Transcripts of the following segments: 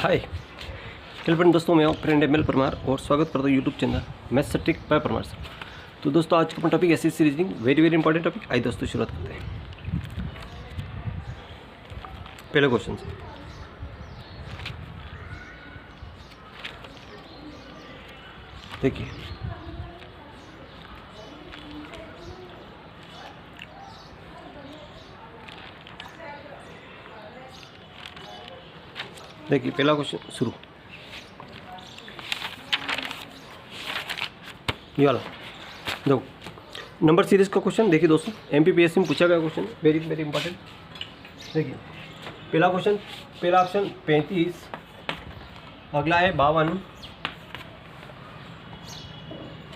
Hi hello दोस्तों, मैं friend M L Parmar और स्वागत करता हूँ YouTube channel maths trick bye Parmar sir. तो दोस्तों आज का अपना topic SSC reasoning, very important topic. आइए दोस्तों शुरुआत करते हैं। पहले क्वेश्चन से देखिए, पहला क्वेश्चन शुरू, ये वाला देखो, नंबर सीरीज का क्वेश्चन। देखिए दोस्तों, एमपीपीएससी में पूछा गया क्वेश्चन, वेरी इंपॉर्टेंट। देखिए पहला क्वेश्चन, पहला ऑप्शन 35, अगला है 52,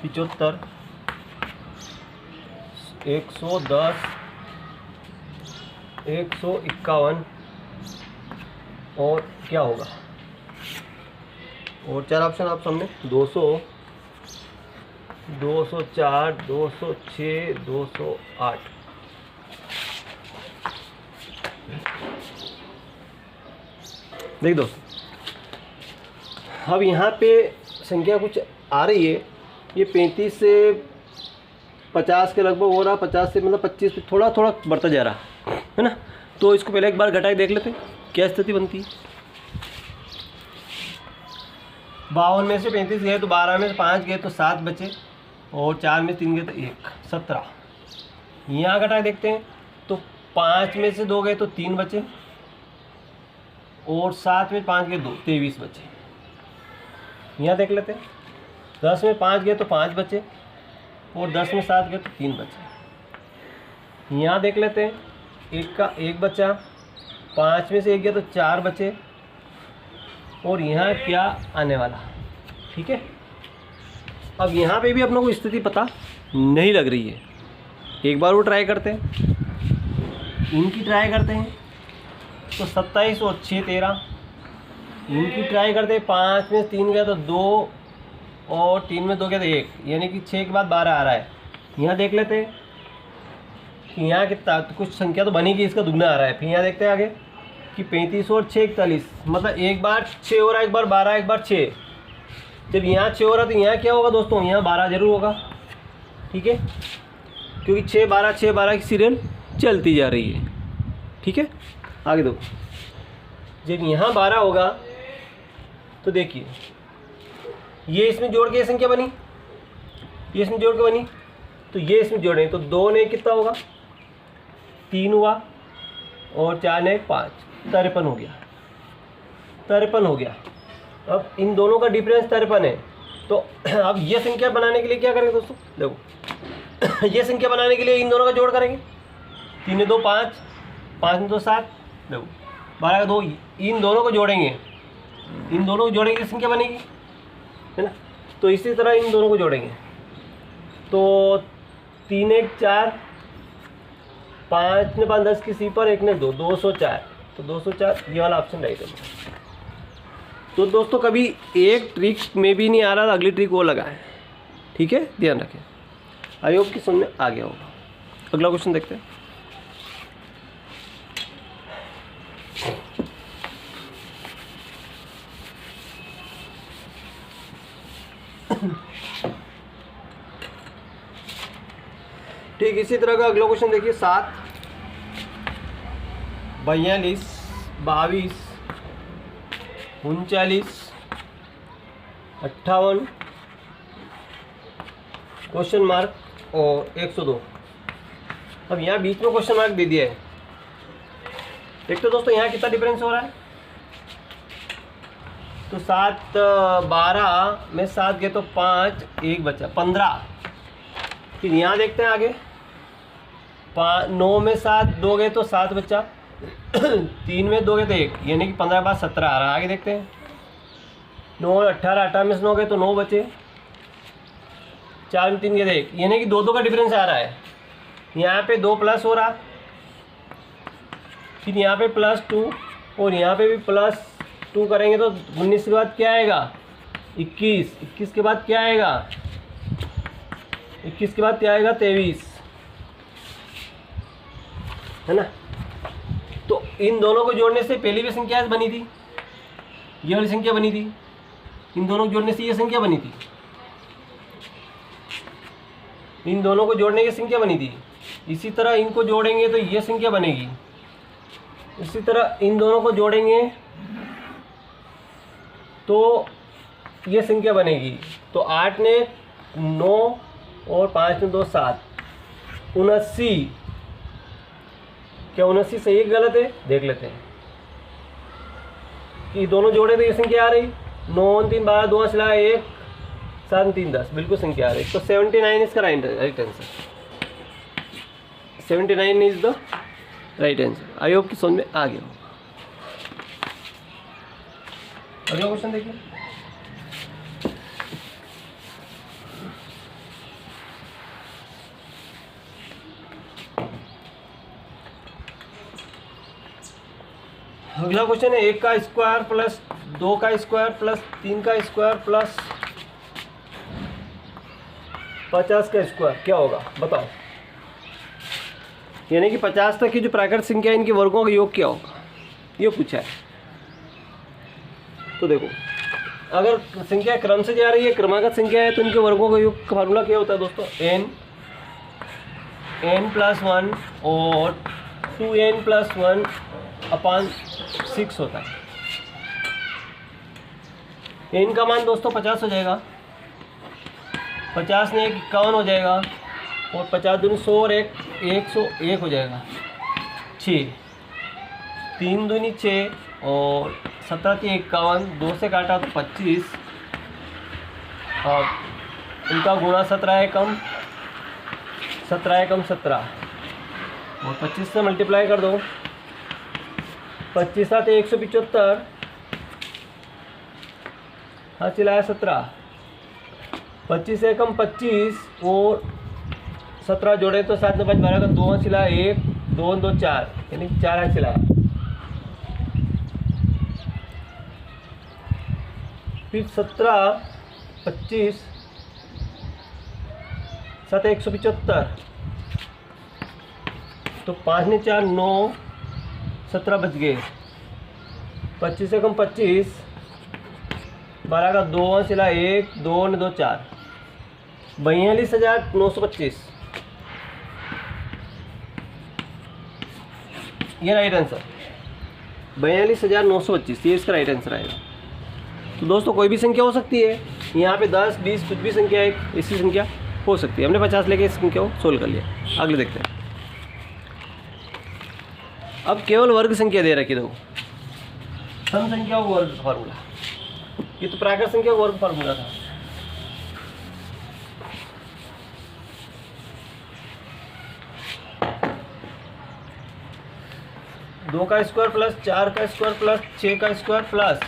75, 110, 151 और क्या होगा, और चार ऑप्शन आप सामने 200, 204, 206, 208। देख दोस्तों, अब यहाँ पे संख्या कुछ आ रही है, ये 35 से 50 के लगभग हो रहा, 50 से मतलब 25 पे थोड़ा थोड़ा बढ़ता जा रहा है ना। तो इसको पहले एक बार घटाए देख लेते हैं क्या स्थिति बनती है। 52 में से 35 गए तो 12 में से 5 गए तो 7 बचे, और 4 में 3 गए तो 1, 17। यहाँ घटाए देखते हैं तो 5 में से 2 गए तो 3 बचे, और 7 में 5 गए 2, 23 बचे। यहाँ देख लेते हैं, 10 में 5 गए तो 5 बचे, और 10 में 7 गए तो 3 बचे। यहाँ देख लेते हैं, 1 का 1 बचा, 5 में से 1 गया तो 4 बचे, और यहाँ क्या आने वाला, ठीक है। अब यहाँ पे भी अपनों को स्थिति पता नहीं लग रही है, एक बार वो ट्राई करते हैं, इनकी ट्राई करते हैं तो 27 और 6 13, इनकी ट्राई करते हैं, 5 में 3 गया तो 2, और 3 में 2 गया तो 1, यानी कि 6 के बाद 12 आ रहा है। यहाँ देख लेते हैं कि यहाँ कितना, तो कुछ संख्या तो बनेगी, इसका दुगना आ रहा है। फिर यहाँ देखते हैं आगे कि 35 और 6 41, मतलब एक बार 6 हो रहा है, एक बार 12, एक बार 6। जब यहाँ 6 हो रहा है तो यहाँ क्या होगा दोस्तों, यहाँ 12 जरूर होगा, ठीक है, क्योंकि 6 12 की सीरियल चलती जा रही है, ठीक है। आगे दो, जब यहाँ 12 होगा तो देखिए, ये इसमें जोड़ के ये संख्या बनी, ये इसमें जोड़ के बनी, तो ये इसमें जोड़ें तो 2 ने कितना होगा, 3 हुआ, और 4 ने 5, 53 हो गया, 53 हो गया। अब इन दोनों का डिफरेंस 53 है, तो अब ये संख्या बनाने के लिए क्या करेंगे दोस्तों, देखो ये संख्या बनाने के लिए इन दोनों का जोड़ करेंगे, 3 ने 2 5, 5 ने 2 7, देखो 12 का 2, इन दोनों को जोड़ेंगे, इन दोनों को जोड़ेंगे संख्या बनेगी, है ना। तो इसी तरह इन दोनों को जोड़ेंगे तो 3 1 4, 5 ने 5 10 की सीपर, 1 ने 2, 204, तो 204 ये वाला ऑप्शन राइट है। तो दोस्तों कभी एक ट्रिक में भी नहीं आ रहा था, अगली ट्रिक वो लगा है, ठीक है, ध्यान रखें। आई होप कि समझ में आ गया होगा। अगला क्वेश्चन देखते हैं। ठीक इसी तरह का अगला क्वेश्चन देखिए, 7 42 22 39 58 क्वेश्चन मार्क और 102। अब यहाँ बीच में क्वेश्चन मार्क दे दिया है। देखते दोस्तों यहाँ कितना डिफरेंस हो रहा है, तो 7 12 में 7 गए तो 5, 1 बचा 15। फिर यहाँ देखते हैं आगे, 9 में 7 2 गए तो 7 बचा, 3 में 2 गए तो 1, यानी कि 15 के बाद 17 आ रहा है। आगे देखते हैं, 9 18, 18 में से 9 गए तो 9 बचे, 4 में 3 गए तो 1, यानी कि 2 2 का डिफरेंस आ रहा है। यहाँ पे 2 प्लस हो रहा, फिर यहाँ पे +2, और यहाँ पे भी +2 करेंगे तो 19 के बाद क्या आएगा, 21, 21 के बाद क्या आएगा, 21 के बाद क्या आएगा, 23, है ना। तो इन दोनों को जोड़ने से पहली भी संख्या बनी थी, ये वाली संख्या बनी थी, इन दोनों को जोड़ने से ये संख्या बनी थी, इन दोनों को जोड़ने की संख्या बनी थी। इसी तरह इनको जोड़ेंगे तो ये संख्या बनेगी, इसी तरह इन दोनों को जोड़ेंगे तो ये संख्या बनेगी। तो 8 ने 9 और 5 ने 2 7, 79। क्या 79 सही है गलत है? देख लेते हैं कि दोनों जोड़े तो ये संख्या आ रही, 9 3 12 2 चला 1 7 3 10, बिल्कुल संख्या आ रही। तो 79 इसका right answer, 79 is the right answer. I hope कि समझ में आ गया। अगला क्वेश्चन देखिए। अगला क्वेश्चन है 1 का स्क्वायर प्लस 2 का स्क्वायर प्लस 3 का स्क्वायर प्लस 50 का स्क्वायर क्या होगा बताओ। यानी कि 50 तक की जो प्राकृत संख्या है इनके वर्गों का योग क्या होगा, ये पूछा है। तो देखो, अगर संख्या क्रम से जा रही है, क्रमागत संख्या है, तो इनके वर्गों का योग का फार्मूला क्या होता है दोस्तों, n + 1 और 2n + 1/6 होता है। n का मान दोस्तों 50 हो जाएगा, 50 ने 51 हो जाएगा, और 50 दूनी 100 और 1 101 हो जाएगा। 6 3 दूनी 6 और 17 × 51, 2 से काटा तो 25, और इनका गुणा 17 है कम 17 और 25 से मल्टीप्लाई कर दो, 25 7 175, हाँ चिल्लाया 17, 25 से कम 25 और 17 जोड़े तो 7 में 5 12 का 2 चिल्ला 1 2 2 4, यानी 4 है चिल्लाया। फिर 17 25 7 175, तो 5 ने 4 9 17 बच गए, 25 से कम 25, 12 का 2 चिल्ला 1 2 2 4, 42,925, ये राइट आंसर 42,925, ये इसका राइट आंसर आएगा। तो दोस्तों कोई भी संख्या हो सकती है, यहाँ पे 10 20 कुछ भी संख्या एक ऐसी संख्या हो सकती है। हमने 50 लेके इस संख्या को सोल्व कर लिया। अगले देखते हैं। अब केवल वर्ग संख्या दे रखी, देखो सम संख्या को वर्ग फार्मूला, ये तो प्राकृत संख्या का वर्ग फार्मूला था। दो का स्क्वायर प्लस 4 का स्क्वायर प्लस 6 का स्क्वायर प्लस,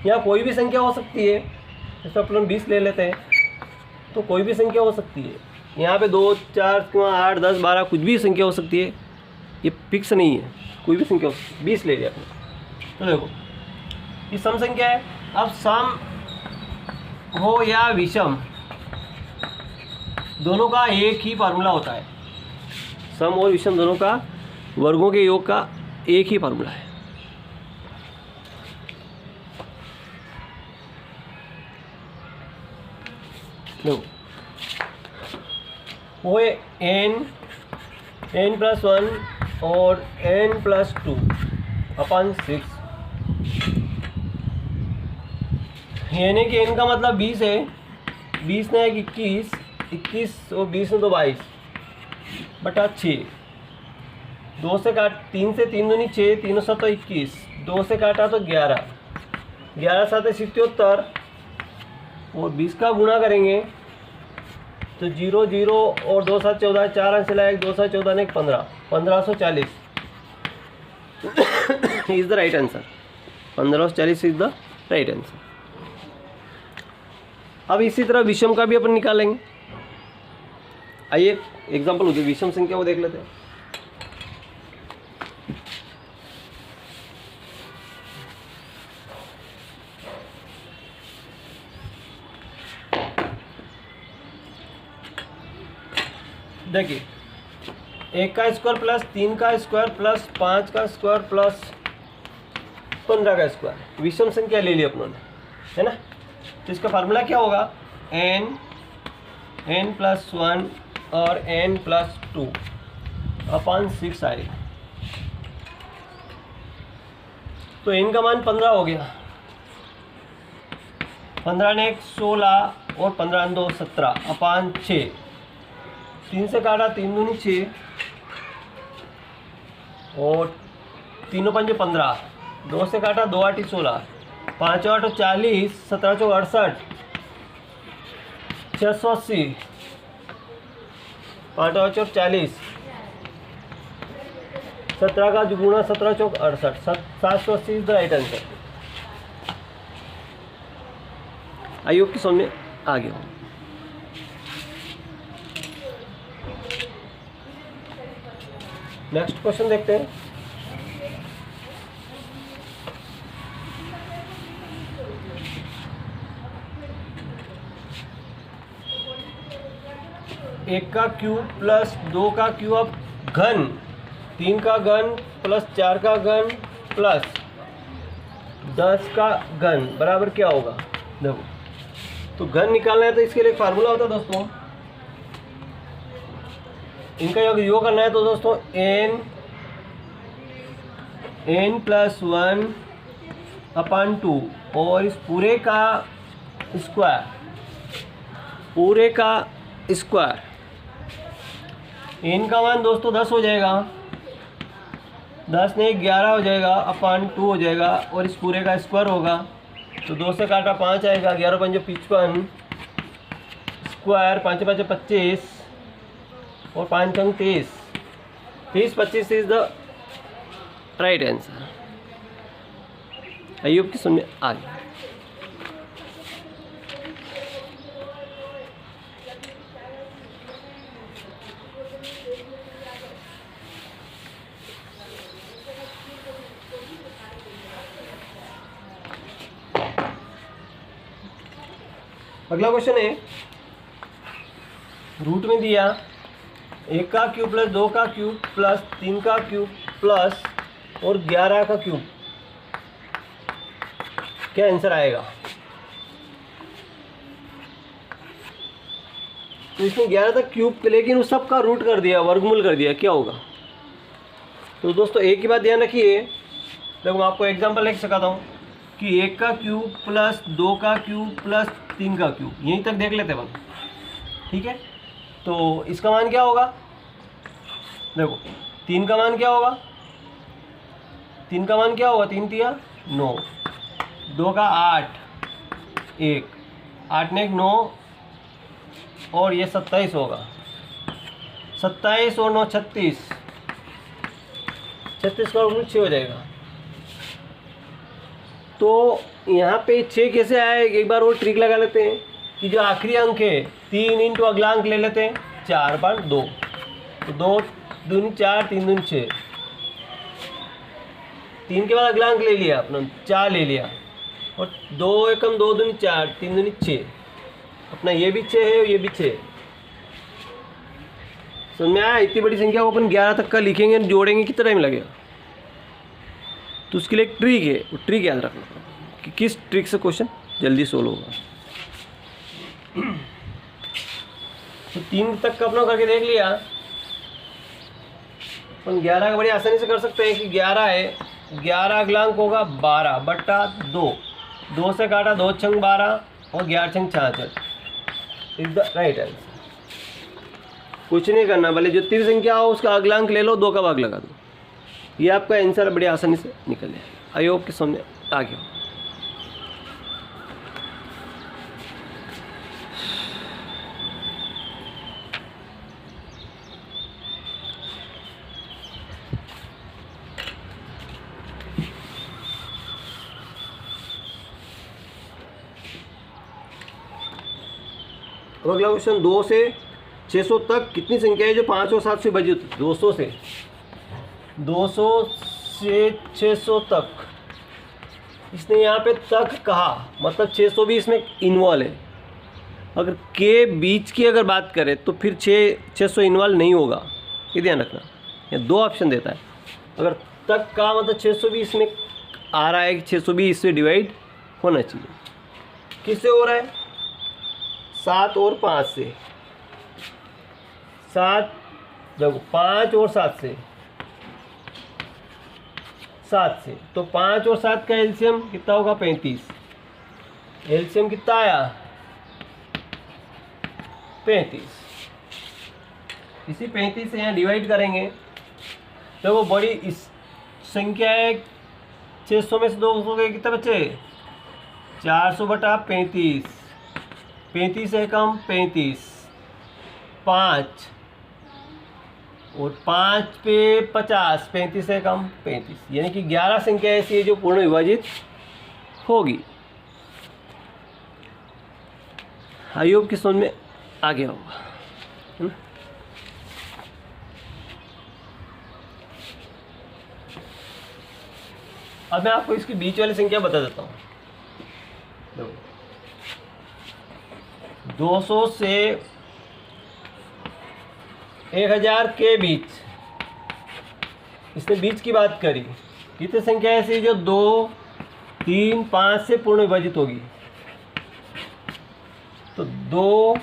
यहाँ कोई भी संख्या हो सकती है। जैसे अपन 20 ले लेते हैं, तो कोई भी संख्या हो सकती है। यहाँ पे 2 4 8 10 12 कुछ भी संख्या हो सकती है, ये फिक्स नहीं है, कोई भी संख्या हो सकती है। 20 ले लिया आपने, तो देखो ये सम संख्या है। अब सम हो या विषम, दोनों का एक ही फार्मूला होता है। सम और विषम दोनों का वर्गों के योग का एक ही फार्मूला है। देखो वो है n + 1 और n + 2/6, यानी कि n का मतलब 20 है, 20 ने 21, 21 और 20 ने 22 बटा 6, 2 से काट 3 से 3 दूनी 6, 3 7 21, 2 से काटा तो 11, 11 7 77, और 20 का गुणा करेंगे तो 0 0 और 2 7 14, 4 अंश चला 1 2 7 14 ने 15, 1540 is the right answer. 1540 is the right answer. अब इसी तरह विषम का भी अपन निकालेंगे। आइए एग्जांपल होगी विषम संख्या को देख लेते हैं। देखिए 1 का स्क्वायर प्लस 3 का स्क्वायर प्लस 5 का स्क्वायर प्लस 15 का स्क्वायर, विषम संख्या ले ली अपनों ने, है ना। तो इसका फार्मूला क्या होगा, n+1 और n+2 अपॉन 6 आएगा। तो n का मान 15 हो गया, 15 ने 1 16 और 15 2 17 अपॉन 6, 3 से काटा 3 दूनी 6 और 3 5 15, 2 से काटा 2 8 16, 5 8 40, 17 4 68, 680, 5 8 40, 17 का गुणा 17 चौक 68, 780 is the right answer. I hope कि समझ में आ गया। नेक्स्ट क्वेश्चन देखते हैं। एक का क्यूब प्लस 2 का क्यूब घन, 3 का घन प्लस 4 का घन प्लस 10 का घन बराबर क्या होगा। देखो, तो घन निकालना है तो इसके लिए एक फार्मूला होता है दोस्तों, इनका योग करना है तो दोस्तों n+1 अपॉन 2 और इस पूरे का स्क्वायर, n का मान दोस्तों 10 हो जाएगा, 10 ने 11 हो जाएगा अपॉन 2 हो जाएगा और इस पूरे का स्क्वायर होगा। तो 2 से काटा 5 आएगा, 11 5 55 स्क्वायर, 5 5 25 और 5 30, 30 25 is the right answer. I hope कि समझ में आ गया। अगला क्वेश्चन है, रूट में दिया 1 का क्यूब प्लस 2 का क्यूब प्लस 3 का क्यूब प्लस और 11 का क्यूब, क्या आंसर आएगा। तो इसमें 11 तक क्यूब, लेकिन उस सब का रूट कर दिया, वर्गमूल कर दिया, क्या होगा। तो दोस्तों एक ही बात ध्यान रखिए, देखो मैं आपको एग्जांपल लेके सिखाता हूँ कि 1 का क्यूब प्लस 2 का क्यूब प्लस 3 का क्यूब, यहीं तक देख लेते हैं अपन, ठीक है। तो इसका मान क्या होगा, देखो 3 का मान क्या होगा, 3 का मान क्या होगा, 3 तिया 9, 2 का 8, 1 8 ने 1 9 और ये 27 होगा, 27 और 9 36, 36 का वर्गमूल 6 हो जाएगा। तो यहाँ पे 6 कैसे आए, एक बार वो ट्रिक लगा लेते हैं कि जो आखिरी अंक है 3 इंटू अगला अंक ले लेते हैं 4/2, तो 2 दूनी 4, 3 दूनी 6, 3 के बाद अगला अंक ले लिया अपना 4 ले लिया और 2 एकम 2 दूनी 4, 3 दूनी 6, अपना ये भी 6 है और ये भी 6। समझ में आया। इतनी बड़ी संख्या को अपन 11 तक का लिखेंगे, जोड़ेंगे, कितना टाइम लगेगा। तो उसके लिए एक ट्रिक है, वो ट्रिक याद रखना कि किस ट्रिक से क्वेश्चन जल्दी सोल्व होगा। तो 3 तक का अपना करके देख लिया, अपन 11 का बड़ी आसानी से कर सकते हैं कि 11 है, 11 अगला अंक होगा 12/2, 2 से काटा 2 छंग 12 और 11 छंग 66 इज द राइट आंसर। कुछ नहीं करना, भले जितनी भी संख्या हो उसका अगला अंक ले लो, 2 का भाग लगा दो, ये आपका आंसर बड़ी आसानी से निकल जाएगा। आई होप कि समझ आ गया। अगला क्वेश्चन, 2 से 600 तक कितनी संख्या है जो 5 और 7 से बजी होती है। 200 से 600 तक, इसने यहाँ पे तक कहा, मतलब 600 भी इसमें इन्वॉल्व है। अगर के बीच की अगर बात करें तो फिर 600 इन्वॉल्व नहीं होगा, ये ध्यान रखना। या 2 ऑप्शन देता है, अगर तक का मतलब 600 भी इसमें आ रहा है कि 620 इससे डिवाइड होना चाहिए। किससे हो रहा है? 7 और 5 से। 7 देखो 5 और 7 से, 7 से तो 5 और 7 का एलसीएम कितना होगा? 35। एलसीएम कितना आया? 35। इसी 35 से यहाँ डिवाइड करेंगे तो वो बड़ी इस संख्या है 600 में से 200 के कितने बचे? 400/35। 35 है कम 35, 5 और 5 पे 50, 35 है कम 35, यानी कि 11 संख्या ऐसी है जो पूर्ण विभाजित होगी। आई होप कि समझ में आ गया होगा। अब मैं आपको इसकी बीच वाली संख्या बता देता हूँ। 200 से 1000 के बीच, इसने बीच की बात करी। कितनी संख्या ऐसी जो 2, 3, 5 से पूर्ण विभाजित होगी? तो 2,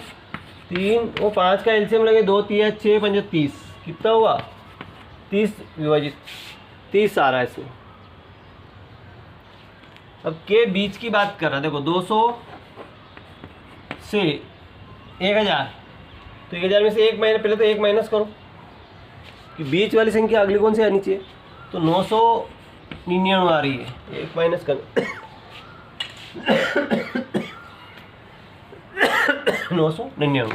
3 और 5 का एलसीएम लगे, 2, 3, 6, 5, 30। कितना हुआ? 30 विभाजित 30 आ रहा है इसमें। अब के बीच की बात कर रहा है। देखो 200 से 1000, तो 1000 में से 1 माइनस, पहले तो 1 माइनस करो कि बीच वाली संख्या अगली कौन सी आनी चाहिए? तो 999 आ रही है, 1 माइनस कर 999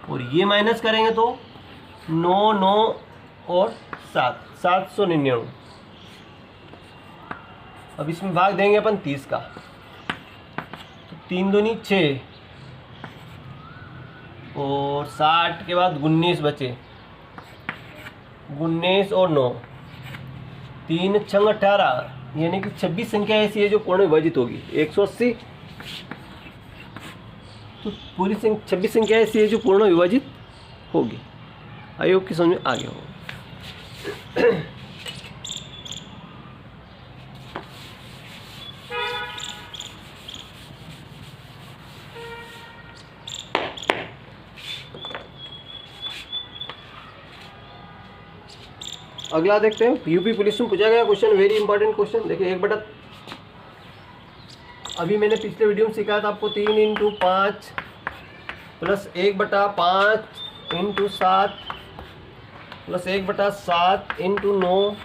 और ये माइनस करेंगे तो 9, 9 और 7, 799। अब इसमें भाग देंगे अपन 30 का, तो 3 दूनी 6 और 60 के बाद 19 बचे, 19 और 9, 3 6 18, यानी कि 26 संख्या ऐसी है जो पूर्ण विभाजित होगी। 180 तो पूरी 26 संख्या ऐसी है जो पूर्ण विभाजित होगी। आई होप की समझ में आ गया होगा। अगला देखते हैं, यूपी पुलिस में पूछा गया क्वेश्चन, वेरी इंपॉर्टेंट क्वेश्चन। देखिए 1/, अभी मैंने पिछले वीडियो में सिखाया था आपको 3 × 5 plus 1/5 × 7 plus 1/7 × 9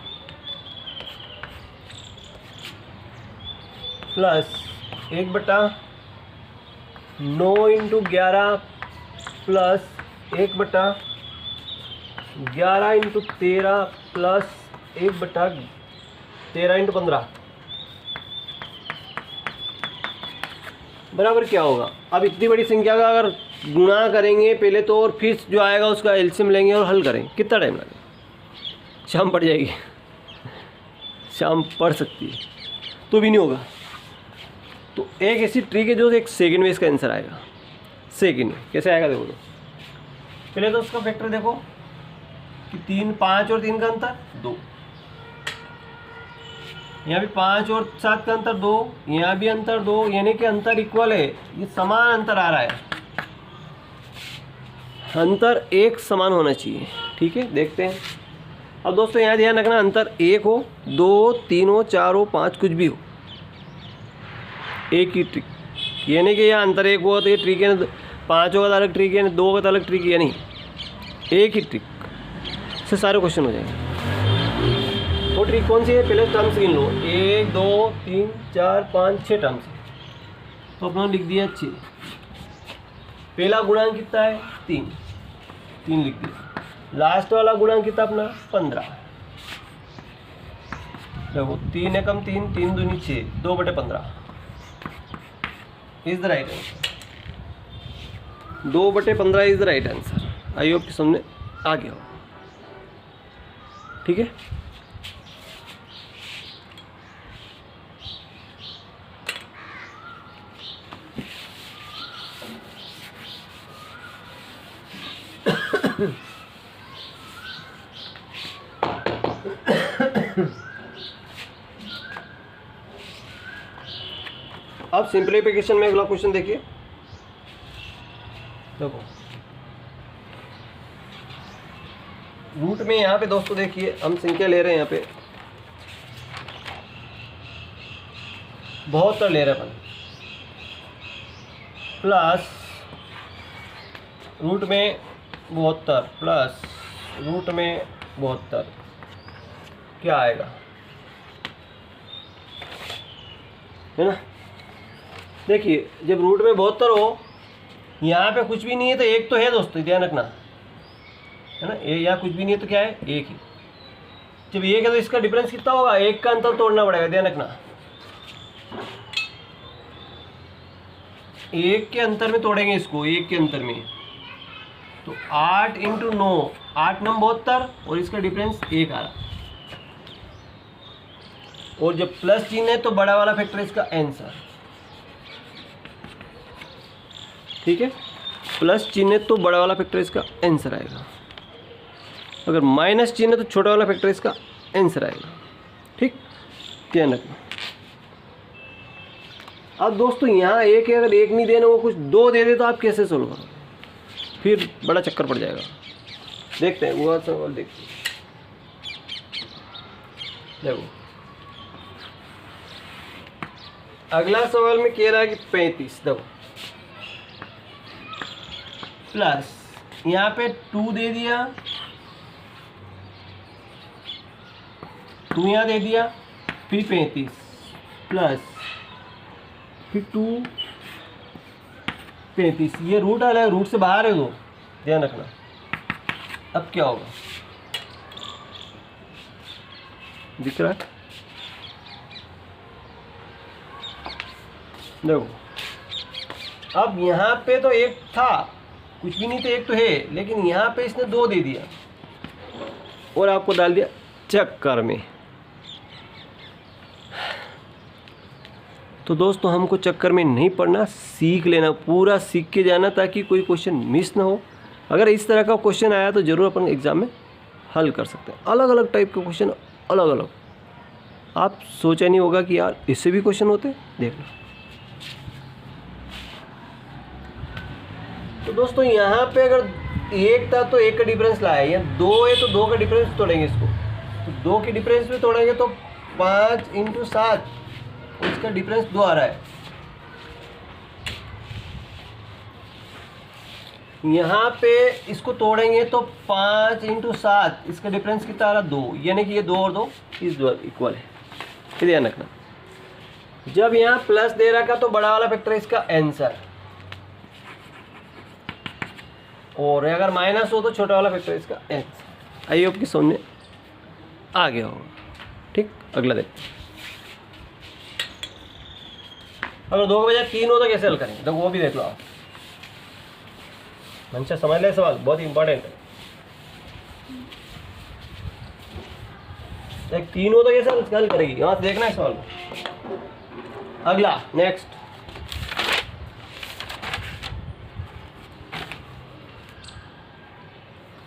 plus 1/9 × 11 plus 1/11 × 13 plus 1/13 × 15 बराबर क्या होगा? अब इतनी बड़ी संख्या का अगर गुणा करेंगे पहले तो, और फिर जो आएगा उसका एलसीएम लेंगे और हल करेंगे, कितना टाइम लगेगा? शाम पड़ जाएगी, शाम पड़ सकती है, तो भी नहीं होगा। तो एक ऐसी ट्रिक है जो 1 सेकंड में इसका आंसर आएगा। सेकंड में कैसे आएगा देखो, तो पहले तो उसका फैक्टर देखो कि 3, 5 और 3 का अंतर 2, यहाँ भी 5 और 7 का अंतर 2, यहाँ भी अंतर 2, यानी कि अंतर इक्वल है, ये समान अंतर आ रहा है। अंतर एक समान होना चाहिए, ठीक है। देखते हैं अब दोस्तों, यहाँ ध्यान रखना, अंतर 1 हो, 2, 3 हो, 4 हो, 5 कुछ भी हो, एक ही ट्रिक, यानी कि यहाँ अंतर 1 हुआ तो ये ट्रिक है, 5 होगा तो अलग ट्रिक है, 2 होगा तो अलग ट्रिक है, नहीं, एक ही ट्रिक से सारे क्वेश्चन हो जाएंगे। वो ट्रिक कौन सी है? पहले टर्म्स गिन लो, 1, 2, 3, 4, 5, 6 टर्म्स, तो अपना लिख दिया 6। पहला गुणांक कितना है? 3 लिख दिया। लास्ट वाला गुणांक कितना अपना? 15। देखो 3 है कम 3, 3 दूनी 6, 2/15 is the right answer. 2/15 is the right answer. I hope कि समझ आ गया हो, ठीक है। अब सिंप्लीफिकेशन में अगला क्वेश्चन देखिए। देखो रूट में यहाँ पे दोस्तों देखिए हम संख्या ले रहे हैं, यहाँ पे 72 ले रहे हैं अपन, प्लस रूट में 72 प्लस रूट में 72 क्या आएगा, है ना। देखिए जब रूट में 72 हो, यहाँ पे कुछ भी नहीं है तो एक तो है दोस्तों, ध्यान रखना, है ना। यहाँ कुछ भी नहीं है तो क्या है, एक ही। जब एक है तो इसका डिफरेंस कितना होगा, एक का अंतर तोड़ना पड़ेगा, ध्यान रखना। एक के अंतर में तोड़ेंगे इसको, एक के अंतर में, तो 8 × 9, 8 9 72 और इसका डिफरेंस एक आ रहा। और जब प्लस चिन्ह है तो बड़ा वाला फैक्टर इसका आंसर, ठीक है। प्लस चिन्ह है तो बड़ा वाला फैक्टर इसका आंसर आएगा, अगर माइनस चिन्ह है तो छोटा वाला फैक्टर इसका आंसर आएगा, ठीक, ध्यान रखना। अब दोस्तों यहाँ एक है, अगर एक नहीं देना वो कुछ दो दे दे तो आप कैसे सोल्व करोगे, फिर बड़ा चक्कर पड़ जाएगा। देखते हैं वो सवाल, देखते हैं। देखो अगला सवाल में कह रहा है कि 35, देखो प्लस यहाँ पे 2 दे दिया, 2 यहाँ दे दिया, फिर 35 प्लस फिर 2 35, ये रूट आ रहा है, रूट से बाहर है दो, ध्यान रखना। अब क्या होगा, दिख रहा है, देखो अब यहाँ पे तो एक था, कुछ भी नहीं तो एक तो है, लेकिन यहाँ पे इसने 2 दे दिया और आपको डाल दिया चक्कर में। तो दोस्तों हमको चक्कर में नहीं पड़ना, सीख लेना, पूरा सीख के जाना ताकि कोई क्वेश्चन मिस ना हो। अगर इस तरह का क्वेश्चन आया तो ज़रूर अपन एग्ज़ाम में हल कर सकते हैं। अलग अलग टाइप के क्वेश्चन, अलग अलग, आप सोचा नहीं होगा कि यार इससे भी क्वेश्चन होते, देख लो। तो दोस्तों यहाँ पे अगर एक था तो एक का डिफरेंस लाया, या 2 है तो 2 का डिफरेंस तोड़ेंगे इसको, तो 2 के डिफरेंस में तोड़ेंगे तो 5 × 7, इसका डिफरेंस 2 आ रहा है। यहाँ पे इसको तोड़ेंगे तो 5 × 7, इसका डिफरेंस कितना आ रहा, 2, यानी कि ये 2 और 2 इस 2 इक्वल है, ध्यान रखना। जब यहाँ प्लस दे रखा तो बड़ा वाला फैक्टर है इसका आंसर, और अगर माइनस हो तो छोटा वाला फैक्टर इसका आंसर। आई होप कि समझ में आ गया होगा, ठीक। अगला देखते हैं, अगर 2 के बजाय 3 हो तो कैसे हल करेंगे, तो वो भी देख लो आप। मंशा समझ ले, सवाल बहुत इंपॉर्टेंट है। एक 3 हो तो कैसे हल करेगी, यहाँ से देखना है सवाल को। अगला नेक्स्ट,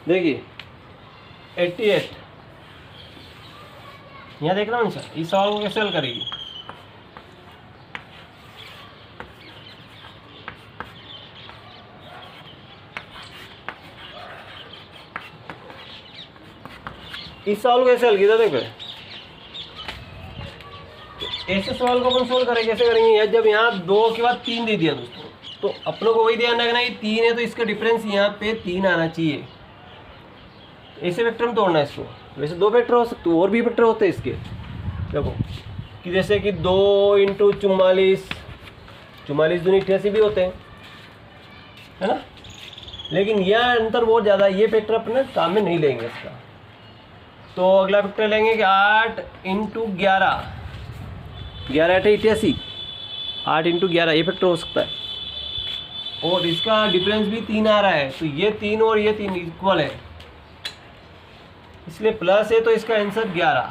देखिए 88, यहाँ देखना मंशा, इस सवाल को कैसे हल करेगी। इस सवाल को कैसे हल किया, देखो ऐसे सवाल को अपन सोल्व करेंगे, कैसे करेंगे, या जब यहाँ 2 के बाद 3 दे दिया दोस्तों, तो अपनों को वही ध्यान रखना है कि 3 है तो इसका डिफरेंस यहाँ पे 3 आना चाहिए। ऐसे वेक्टर में तोड़ना है इसको। वैसे 2 वेक्टर हो सकते, और भी वेक्टर होते हैं इसके, देखो कि जैसे कि 2 × 44, 44 दूनी 88 भी होते हैं, है ना। लेकिन यह अंतर बहुत ज़्यादा, ये फैक्टर अपने काम में नहीं लेंगे इसका। तो अगला फैक्टर लेंगे कि 8 × 11, 11 8 88, 8 × 11 ये फैक्टर हो सकता है, और इसका डिफरेंस भी 3 आ रहा है, तो ये 3 और ये 3 इक्वल है, इसलिए प्लस है तो इसका आंसर 11।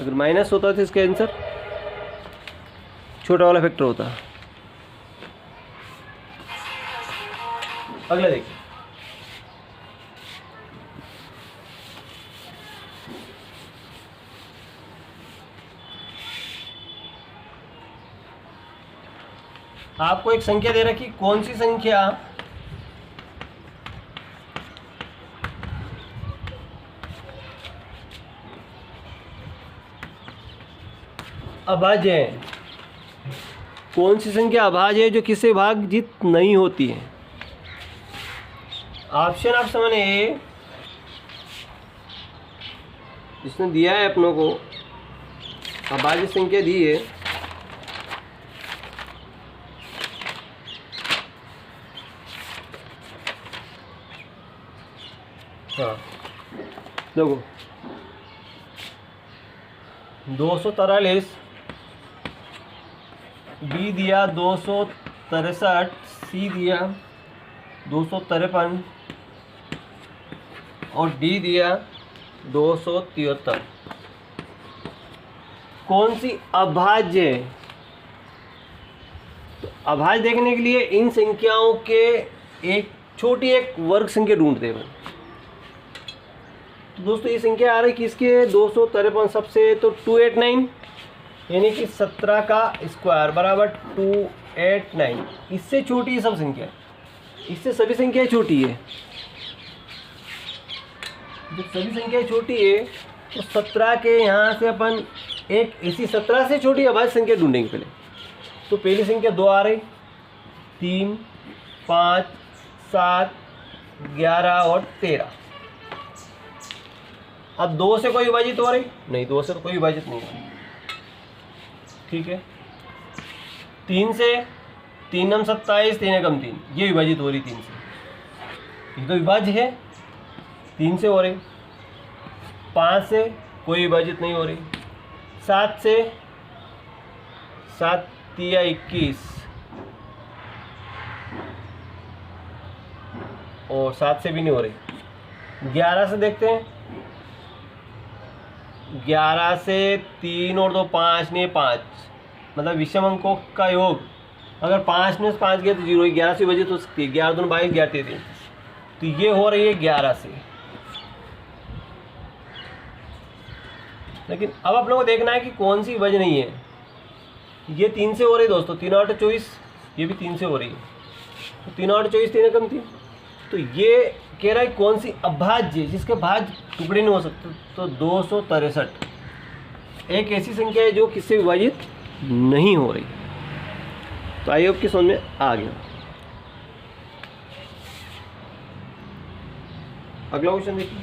अगर माइनस होता तो इसका आंसर छोटा वाला फैक्टर होता। अगला देखिए, आपको एक संख्या दे रखी, कौन सी संख्या अभाज्य है, कौन सी संख्या अभाज्य है जो किससे विभाजित नहीं होती है। ऑप्शन आप समझ ए, इसने दिया है अपनों को अभाज्य संख्या दी है, हाँ देखो 243, बी दिया 263, सी दिया 253 और डी दिया 273। कौन सी अभाज्य है? तो अभाज्य देखने के लिए इन संख्याओं के एक छोटी एक वर्ग संख्या ढूंढते हैं। तो दोस्तों ये संख्या आ रही किसके, 253 सबसे, तो 289 यानी कि 17 का स्क्वायर बराबर 289। इससे छोटी है सब संख्या, इससे सभी संख्याएं छोटी है। जब सभी संख्याएं छोटी है तो 17 के यहाँ से अपन एक ऐसी 17 से छोटी अभाज्य संख्या ढूंढेंगे पहले। तो पहली संख्या 2 आ रही, 3, 5, 7, 11 और 13। अब 2 से कोई विभाजित हो रही नहीं, 2 से तो कोई विभाजित नहीं हो रही, ठीक है। 3 से, 3 नम 27, 3 एकम 3, ये विभाजित हो रही 3 से, ये तो विभाज्य है, 3 से हो रही। 5 से कोई विभाजित नहीं हो रही। 7 से, 7 तिया 21 और 7 से भी नहीं हो रही। 11 से देखते हैं, 11 से 3 और 2 5 नहीं, 5 मतलब विषम अंकों का योग, अगर 5 में से 5 गया तो 0, 11 से विभाजित हो सकती है। 11 2 22, 11 33, तो ये हो रही है 11 से। लेकिन अब आप लोगों को देखना है कि कौन सी विभाज्य नहीं है। ये 3 से हो रही दोस्तों, 3 8 24, ये भी 3 से हो रही है, तो 3 8 24, 3 एकम 3। तो ये कह रहा है कौन सी अभाज्य जिसके भाज्य टुकड़े नहीं हो सकते, तो 263 एक ऐसी संख्या है जो किससे विभाजित नहीं हो रही। तो आई होप की समझ में आ गया। अगला क्वेश्चन देखिए,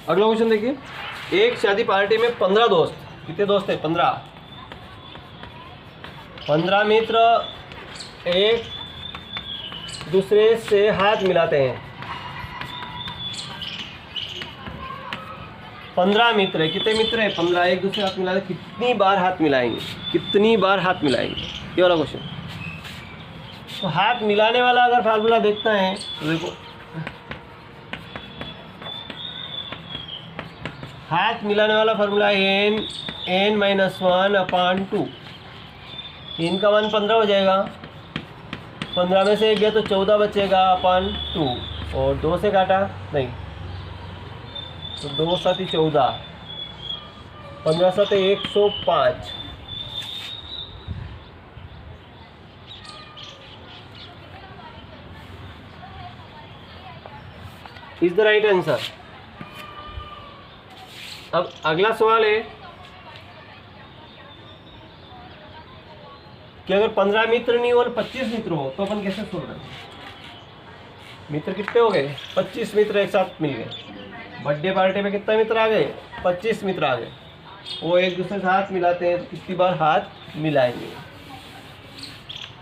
अगला क्वेश्चन देखिए। एक शादी पार्टी में 15 दोस्त, कितने दोस्त है 15 मित्र एक दूसरे से हाथ मिलाते हैं। 15 मित्र है, कितने मित्र है 15, एक दूसरे हाथ मिलाते, कितनी बार हाथ मिलाएंगे, कितनी बार हाथ मिलाएंगे, ये वाला क्वेश्चन। तो हाथ मिलाने वाला अगर फार्मूला देखता है तो देखो, हाथ मिलाने वाला फार्मूला n-1/2। n का मान 15 हो जाएगा, 15 में से 1 गया तो 14 बचेगा अपन 2, और 2 से काटा नहीं तो 2 7 14, 15 7 105। Is the right answer. अब अगला सवाल है कि अगर 15 मित्र नहीं हो और 25 मित्र हो तो अपन कैसे सोल्व करें। मित्र कितने हो गए, 25 मित्र एक साथ मिल गए। बर्थडे पार्टी में कितने मित्र आ गए, 25 मित्र आ गए। वो एक दूसरे से हाथ मिलाते हैं तो कितनी बार हाथ मिलाएंगे।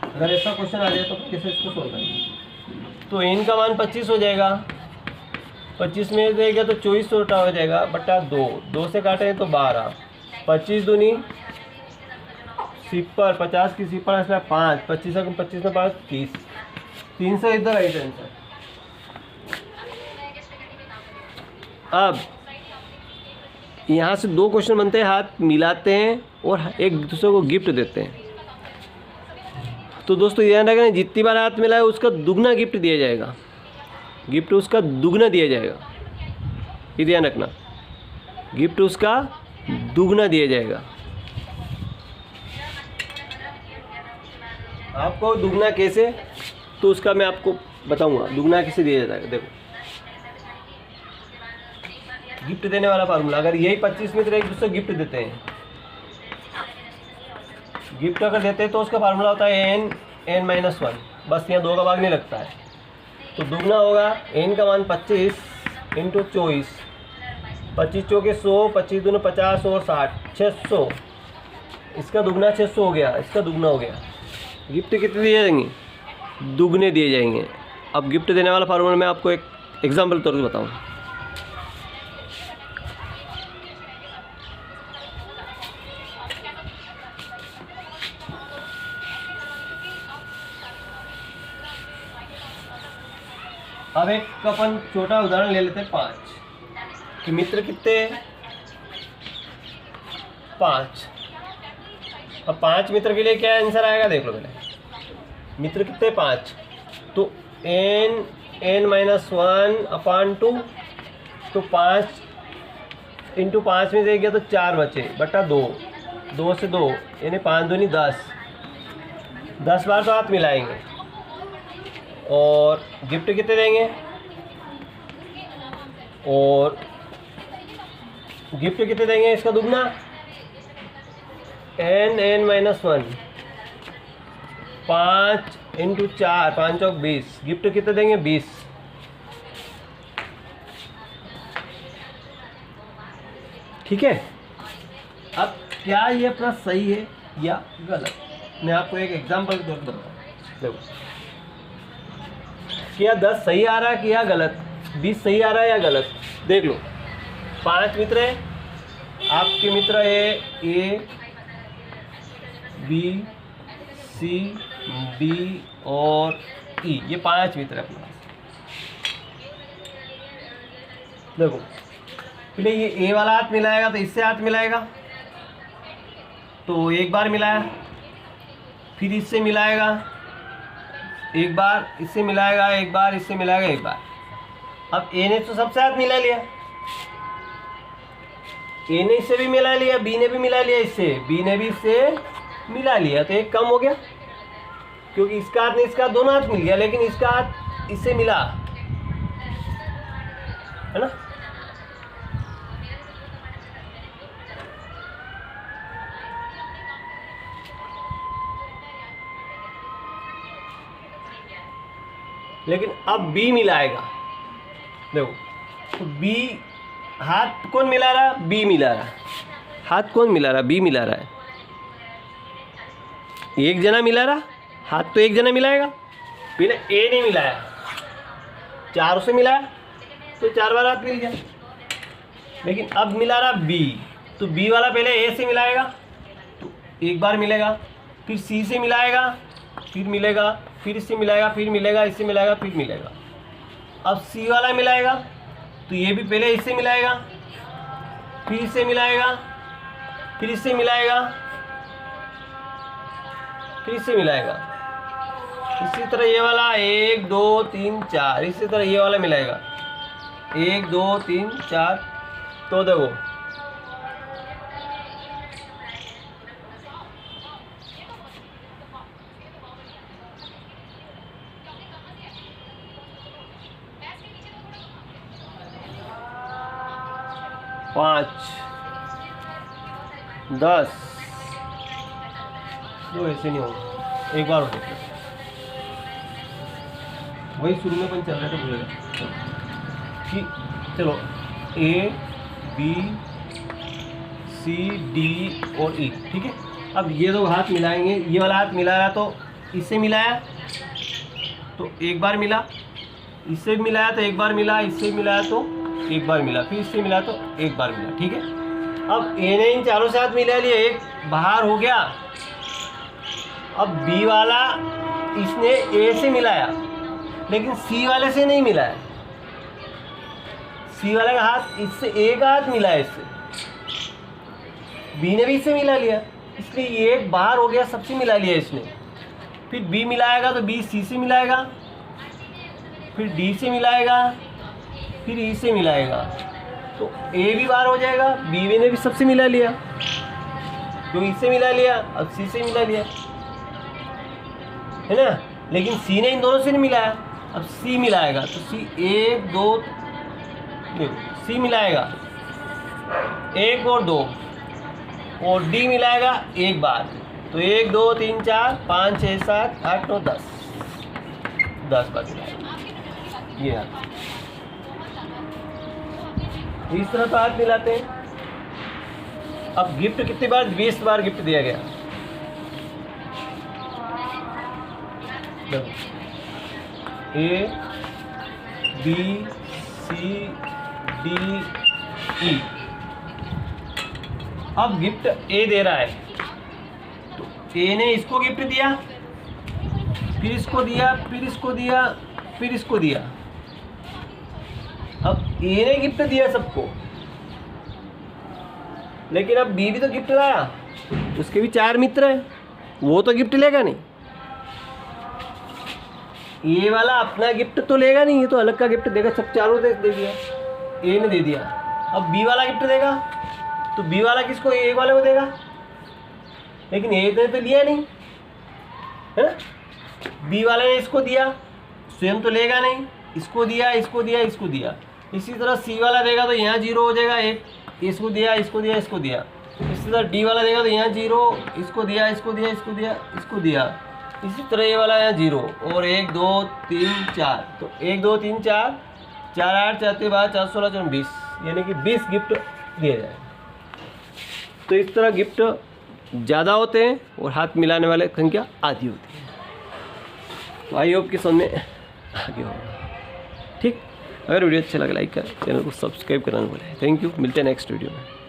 अगर ऐसा क्वेश्चन आ जाए तो कैसे इसको सोल्व करेंगे। तो n का मान 25 हो जाएगा, 25 में देगा तो 24 उल्टा हो जाएगा बटा 2, 2 से काटें तो 12, 25 दूनी सिपर, 50 की सिपर इसमें 5, 25 में 5 30, 300 इधर राइट आंसर। अब यहाँ से 2 क्वेश्चन बनते हैं, हाथ मिलाते हैं और एक दूसरे को गिफ्ट देते हैं। तो दोस्तों ध्यान रखना, जितनी बार हाथ मिलाए उसका दुगना गिफ्ट दिया जाएगा। गिफ्ट उसका दुगना दिया जाएगा, ये ध्यान रखना, गिफ्ट उसका दुगना दिया जाएगा। आपको दुगना कैसे, तो उसका मैं आपको बताऊंगा दुगना कैसे दिया जाता है। देखो गिफ्ट देने वाला फार्मूला, अगर यही 25 मित्र एक दूसरे गिफ्ट देते हैं, गिफ्ट अगर देते हैं तो उसका फार्मूला होता है n-1, बस यहाँ 2 का भाग नहीं लगता है। तो दुगना होगा n का मान 25 इंटू 24, 25 चौके 100, 25 दूनी 50 और 60, 600। इसका दुगना 600 हो गया, इसका दुगना हो गया। गिफ्ट कितने दिए जाएंगे, दुगने दिए जाएंगे। अब गिफ्ट देने वाला फार्मूला मैं आपको एक एग्जाम्पल तौर पर बताऊँ। अब एक अपन छोटा उदाहरण ले लेते हैं 5 कि मित्र कितने, 5। अब 5 मित्र के लिए क्या आंसर आएगा देख लो पहले। मित्र कितने 5, तो n-1/2, तो 5 इंटू 5 में से गया तो 4 बचे बटा 2, 2 से 2 यानी 5 दूनी 10, 10 बार तो हाथ मिलाएंगे। और गिफ्ट कितने देंगे, और गिफ्ट कितने देंगे, इसका दुगना n-1, 5 इंटू 4, 5 चौक 20, गिफ्ट कितने देंगे 20। ठीक है। अब क्या ये प्रश्न सही है या गलत, मैं आपको एक एग्जांपल के तौर पर बताऊँ। देखो क्या 10 सही आ रहा है कि या गलत, 20 सही आ रहा है या गलत, देख लो। 5 मित्र है, आपके मित्र है A, B, C, D और E, ये 5 मित्र है अपने पास। देखो पहले ये A वाला हाथ मिलाएगा तो इससे हाथ मिलाएगा, तो एक बार मिलाया, फिर इससे मिलाएगा एक बार, इससे मिलाएगा एक बार, इससे मिलाएगा एक बार। अब A ने तो सबसे हाथ मिला लिया, A ने इससे भी मिला लिया, B ने भी मिला लिया, इससे B ने भी इससे मिला लिया, तो एक कम हो गया क्योंकि इसका हाथ ने इसका दोनों हाथ मिल गया, लेकिन इसका हाथ इससे मिला है ना। लेकिन अब B मिलाएगा, देखो तो B हाथ कौन मिला रहा, B मिला रहा, हाथ कौन मिला रहा, B मिला रहा है। एक जना मिला रहा हाथ, तो एक जना मिलाएगा। पहले A ने मिलाया, 4 से मिलाया तो 4 बार हाथ मिल गया, लेकिन अब मिला रहा B, तो B वाला पहले A से मिलाएगा तो एक बार मिलेगा, फिर C से मिलाएगा, फिर मिलेगा, फिर इससे मिलाएगा, फिर मिलेगा, इससे मिलाएगा, फिर मिलेगा। अब C वाला मिलाएगा तो ये भी पहले इससे मिलाएगा, फिर इससे मिलाएगा, फिर इससे मिलाएगा, फिर इससे मिलाएगा। इसी तरह ये वाला 1 2 3 4, इसी तरह ये वाला मिलाएगा 1 2 3 4। तो देखो पाँच 10, दो ऐसे नहीं होगा, एक बार हो सकता है। वही शुरू में अपन चल रहे थे, भूलेगा कि चलो A B C D और E, ठीक है। अब ये दो हाथ मिलाएंगे, ये वाला हाथ मिलाया तो इससे मिलाया तो एक बार मिला, इससे भी मिलाया तो एक बार मिला, इससे मिलाया तो एक बार मिला, फिर इससे मिला तो एक बार मिला, ठीक है। अब A ने इन चारों से हाथ मिला लिया, एक बाहर हो गया। अब B वाला इसने A से मिलाया लेकिन C वाले से नहीं मिलाया, C वाले का हाथ इससे A का हाथ मिला है, इससे B ने भी इससे मिला लिया, इसलिए ये एक बाहर हो गया, सबसे मिला लिया इसने। फिर B मिलाएगा तो B C से मिलाएगा, फिर डी से मिलाएगा, फिर ई से मिलाएगा, तो ए भी बाहर हो जाएगा, बी ने भी सबसे मिला लिया, तो ई से मिला लिया, अब सी से मिला लिया, है ना। लेकिन सी ने इन दोनों से नहीं मिलाया, अब सी मिलाएगा, तो सी 1 2 देखो सी मिलाएगा 1 और 2, और डी मिलाएगा एक बार, तो 1 2 3 4 5 6 7 8 9 10 बार मिलाएगा। ये हाथ इस तरह तो हाथ मिलाते हैं। अब गिफ्ट कितनी बार? 20 बार गिफ्ट दिया गया। A B C D E, अब गिफ्ट ए दे रहा है, तो ए ने इसको गिफ्ट दिया, फिर इसको दिया, फिर इसको दिया, फिर इसको दिया। अब ए ने गिफ्ट दिया सबको, लेकिन अब बी भी तो गिफ्ट लाया, उसके भी 4 मित्र हैं, वो तो गिफ्ट लेगा नहीं। ये वाला अपना गिफ्ट तो लेगा नहीं, ये तो अलग का गिफ्ट देगा, सब चारों दे दिया, ए ने दे दिया। अब बी वाला गिफ्ट देगा, तो बी वाला किसको? ए वाले को देगा, लेकिन ए ने तो लिया नहीं, है ना। बी वाले ने इसको दिया, स्वयं तो लेगा नहीं, इसको दिया, इसको दिया, इसको दिया। इसी तरह सी वाला देगा तो यहाँ 0 हो जाएगा, 1 इसको दिया, इसको दिया, इसको दिया। इसी तरह डी वाला देगा तो यहाँ 0, इसको दिया, इसको दिया, इसको दिया, इसको दिया। इसी तरह ये वाला यहाँ 0 और 1 2 3 4, तो 1 2 3 4 4 8 4 3 12 4 16 4 20, यानी कि 20 गिफ्ट दिए जाए। तो इस तरह गिफ्ट ज़्यादा होते हैं और हाथ मिलाने वाले संख्या आधी होती है। तो आई होप कि समझ में आगे होगा। ठीक, अगर वीडियो अच्छा लगा लाइक करें, चैनल को सब्सक्राइब करना भूलें। थैंक यू, मिलते हैं नेक्स्ट वीडियो में।